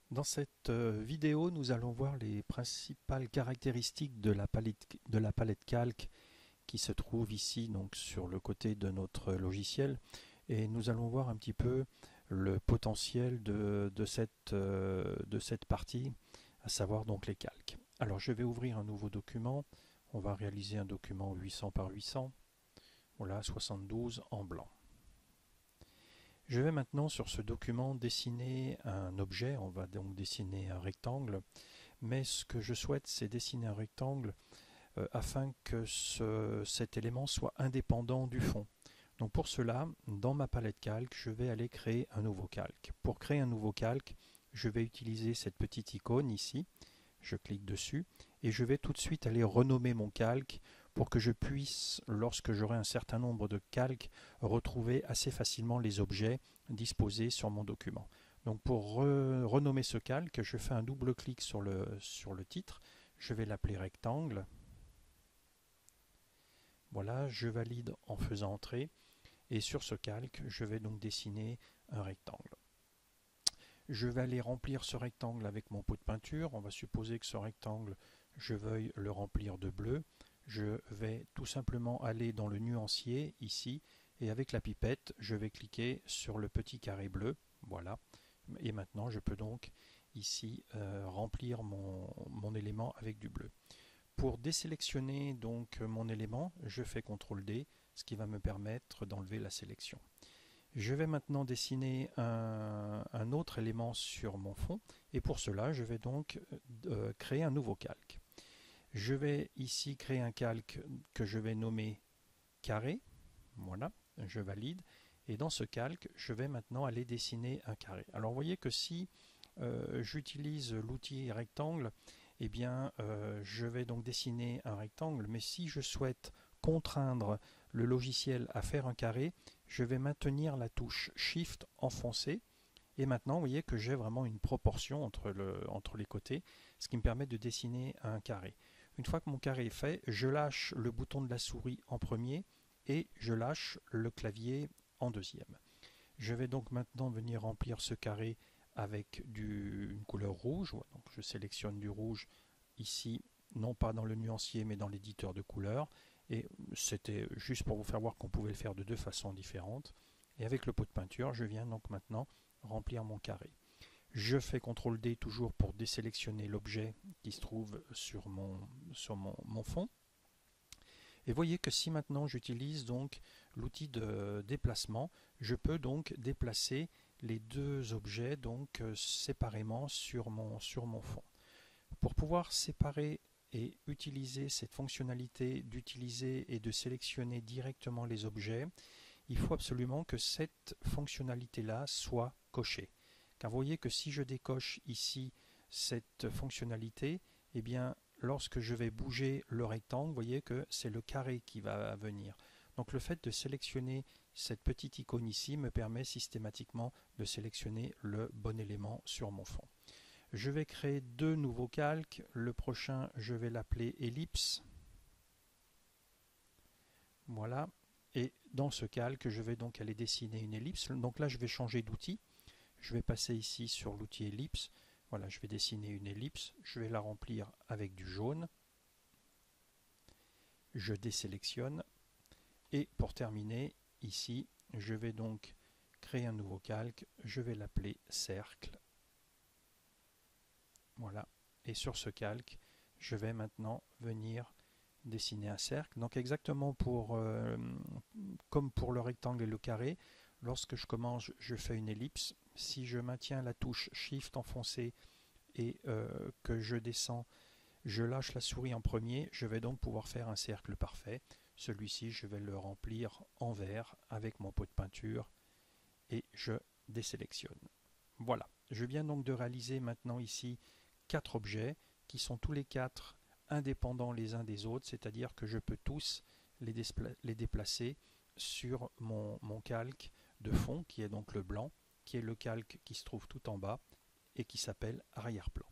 Dans cette vidéo, nous allons voir les principales caractéristiques de la palette calque qui se trouve ici donc sur le côté de notre logiciel, et nous allons voir un petit peu le potentiel de cette partie, à savoir donc les calques. Alors je vais ouvrir un nouveau document, on va réaliser un document 800 par 800, voilà 72 en blanc. Je vais maintenant sur ce document dessiner un objet, on va donc dessiner un rectangle, mais ce que je souhaite c'est dessiner un rectangle afin que cet élément soit indépendant du fond. Donc pour cela, dans ma palette calque, je vais aller créer un nouveau calque. Pour créer un nouveau calque, je vais utiliser cette petite icône ici, je clique dessus et je vais tout de suite aller renommer mon calque pour que je puisse, lorsque j'aurai un certain nombre de calques, retrouver assez facilement les objets disposés sur mon document. Donc pour renommer ce calque, je fais un double clic sur le titre, je vais l'appeler rectangle. Voilà, je valide en faisant entrer et sur ce calque, je vais donc dessiner un rectangle. Je vais aller remplir ce rectangle avec mon pot de peinture. On va supposer que ce rectangle, je veuille le remplir de bleu. Je vais tout simplement aller dans le nuancier ici et avec la pipette, je vais cliquer sur le petit carré bleu. Voilà. Et maintenant, je peux donc ici remplir mon élément avec du bleu. Pour désélectionner donc mon élément, je fais CTRL D, ce qui va me permettre d'enlever la sélection. Je vais maintenant dessiner un autre élément sur mon fond et pour cela je vais donc créer un nouveau calque. Je vais ici créer un calque que je vais nommer carré, voilà, je valide et dans ce calque je vais maintenant aller dessiner un carré. Alors vous voyez que si j'utilise l'outil rectangle, eh bien je vais donc dessiner un rectangle, mais si je souhaite contraindre le logiciel à faire un carré, je vais maintenir la touche Shift enfoncée et maintenant vous voyez que j'ai vraiment une proportion entre les côtés, ce qui me permet de dessiner un carré. Une fois que mon carré est fait, je lâche le bouton de la souris en premier et je lâche le clavier en deuxième. Je vais donc maintenant venir remplir ce carré avec une couleur rouge. Donc je sélectionne du rouge ici, non pas dans le nuancier mais dans l'éditeur de couleurs. Et c'était juste pour vous faire voir qu'on pouvait le faire de deux façons différentes. Et avec le pot de peinture, je viens donc maintenant remplir mon carré. Je fais CTRL D toujours pour désélectionner l'objet qui se trouve sur mon fond. Et voyez que si maintenant j'utilise donc l'outil de déplacement, je peux donc déplacer les deux objets donc séparément sur mon fond. Pour pouvoir séparer et utiliser cette fonctionnalité d'utiliser et de sélectionner directement les objets, il faut absolument que cette fonctionnalité-là soit cochée. Car vous voyez que si je décoche ici cette fonctionnalité, eh bien lorsque je vais bouger le rectangle, vous voyez que c'est le carré qui va venir. Donc le fait de sélectionner cette petite icône ici me permet systématiquement de sélectionner le bon élément sur mon fond. Je vais créer deux nouveaux calques. Le prochain, je vais l'appeler ellipse. Voilà. Et dans ce calque, je vais donc aller dessiner une ellipse. Donc là, je vais changer d'outil. Je vais passer ici sur l'outil ellipse. Voilà, je vais dessiner une ellipse. Je vais la remplir avec du jaune. Je désélectionne. Et pour terminer, ici, je vais donc créer un nouveau calque. Je vais l'appeler cercle. Voilà. Et sur ce calque, je vais maintenant venir dessiner un cercle. Donc exactement comme pour le rectangle et le carré, lorsque je commence, je fais une ellipse. Si je maintiens la touche Shift enfoncée et que je descends, je lâche la souris en premier, je vais donc pouvoir faire un cercle parfait. Celui-ci, je vais le remplir en vert avec mon pot de peinture et je désélectionne. Voilà, je viens donc de réaliser maintenant ici 4 objets qui sont tous les 4 indépendants les uns des autres, c'est-à-dire que je peux tous les déplacer sur mon calque de fond qui est donc le blanc, qui est le calque qui se trouve tout en bas et qui s'appelle arrière-plan.